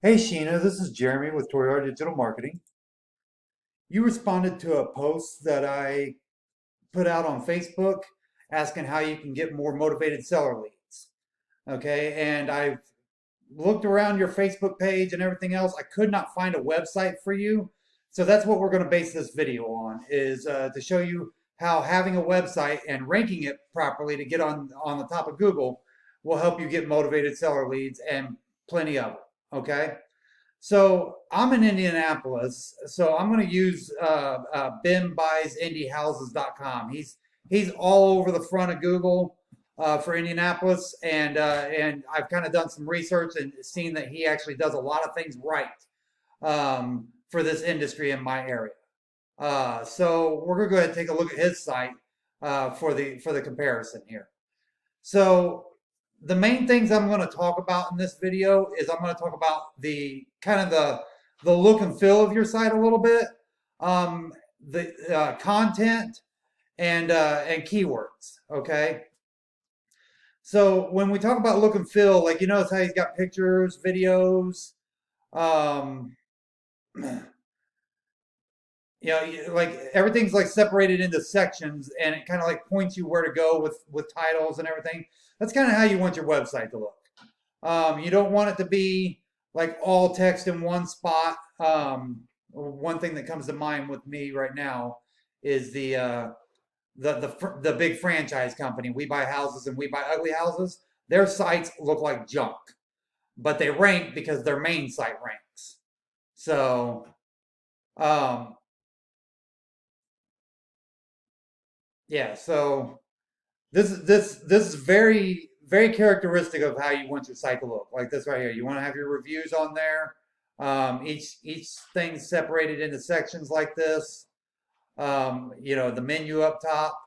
Hey Sheena, this is Jeremy with Toriar Digital Marketing. You responded to a post that I put out on Facebook asking how you can get more motivated seller leads. Okay, and I've looked around your Facebook page and everything else. I could not find a website for you. So that's what we're going to base this video on is to show you how having a website and ranking it properly to get on the top of Google will help you get motivated seller leads and plenty of them. Okay. So I'm in Indianapolis, so I'm going to use BimBuysIndieHouses.com. He's all over the front of Google for Indianapolis, and I've kind of done some research and seen that he actually does a lot of things right for this industry in my area. So we're going to go ahead and take a look at his site for the comparison here. So the main things I'm going to talk about in this video is I'm going to talk about the kind of the look and feel of your site a little bit, the content and keywords. Okay. So when we talk about look and feel, like you notice how he's got pictures, videos, um, like everything's like separated into sections, and it kind of like points you where to go with titles and everything. That's kind of how you want your website to look. You don't want it to be like all text in one spot. One thing that comes to mind with me right now is the big franchise company, We Buy Houses and We Buy Ugly Houses. Their sites look like junk, but they rank because their main site ranks. So, um, yeah. So this is very characteristic of how you want your site to look. Like this right here. You want to have your reviews on there. Each thing separated into sections like this. The menu up top.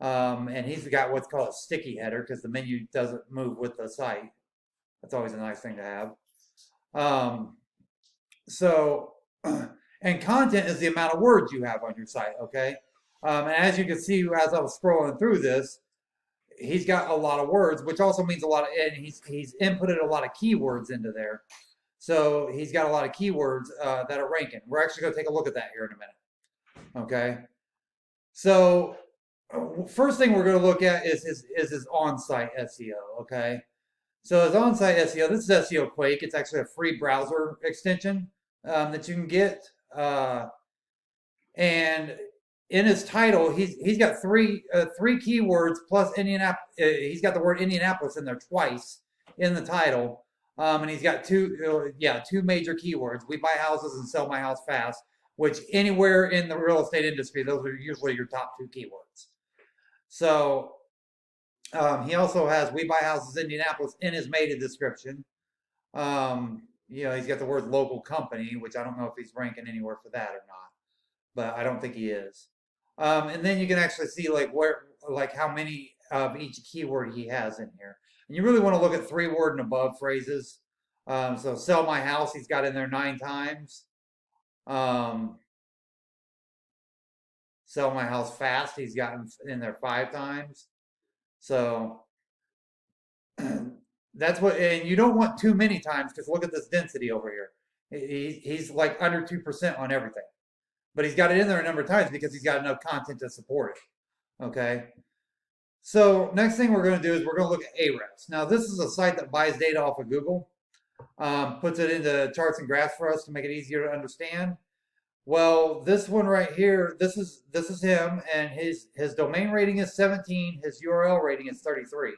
And he's got what's called a sticky header because the menu doesn't move with the site. That's always a nice thing to have. Um, so, and content is the amount of words you have on your site, okay? And as you can see, as I was scrolling through this, he's got a lot of words, which also means a lot of, and he's inputted a lot of keywords into there. So he's got a lot of keywords that are ranking. We're actually going to take a look at that here in a minute. Okay. So first thing we're going to look at is his on-site SEO. Okay. So his on-site SEO, this is SEO Quake. It's actually a free browser extension that you can get. And in his title, he's got three keywords plus Indianapolis. He's got the word Indianapolis in there twice in the title, and he's got two major keywords: we buy houses and sell my house fast. Which anywhere in the real estate industry, those are usually your top two keywords. So he also has we buy houses Indianapolis in his meta description. He's got the word local company, which I don't know if he's ranking anywhere for that or not, but I don't think he is. And then you can actually see like how many of each keyword he has in here. And you really want to look at 3-word and above phrases. So sell my house, he's got in there 9 times. Um, Sell my house fast, he's got in there 5 times. So that's what, and you don't want too many times because look at this density over here. He's like under 2% on everything, but he's got it in there a number of times because he's got enough content to support it. Okay. So next thing we're going to do is we're going to look at Ahrefs. Now this is a site that buys data off of Google, puts it into charts and graphs for us to make it easier to understand. Well, this one right here, this is him, and his domain rating is 17. His URL rating is 33.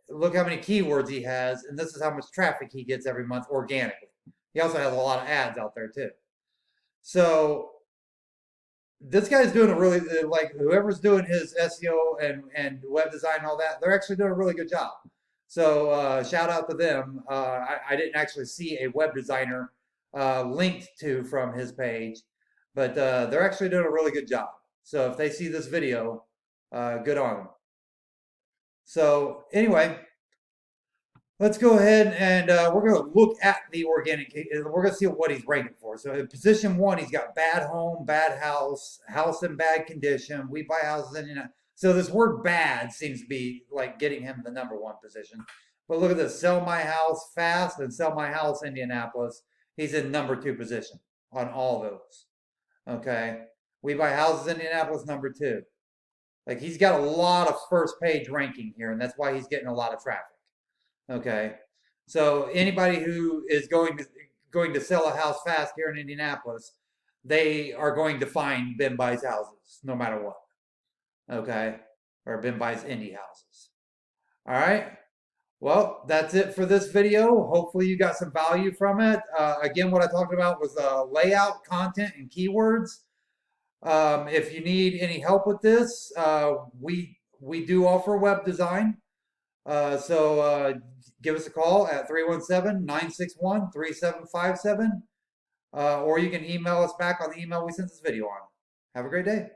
Look how many keywords he has, and this is how much traffic he gets every month organically. He also has a lot of ads out there too. So this guy's doing a really like whoever's doing his SEO and web design and all that, they're actually doing a really good job. So shout out to them. I didn't actually see a web designer linked to from his page, but they're actually doing a really good job. So if they see this video, good on them. So anyway, let's go ahead and we're going to look at the organic. We're going to see what he's ranking for. So in position 1, he's got bad home, bad house, house in bad condition. We buy houses in. So this word bad seems to be like getting him the number 1 position. But look at this, Sell My House Fast and Sell My House Indianapolis. He's in #2 position on all those. Okay. We Buy Houses Indianapolis #2. Like he's got a lot of first page ranking here, and that's why he's getting a lot of traffic. Okay. So anybody who is going to sell a house fast here in Indianapolis, they are going to find Ben Buys houses no matter what. Okay. Or Ben Buys indie houses. All right. Well, that's it for this video. Hopefully you got some value from it. Again, what I talked about was layout, content, and keywords. If you need any help with this, we do offer web design. So give us a call at 317-961-3757, or you can email us back on the email we sent this video on. Have a great day.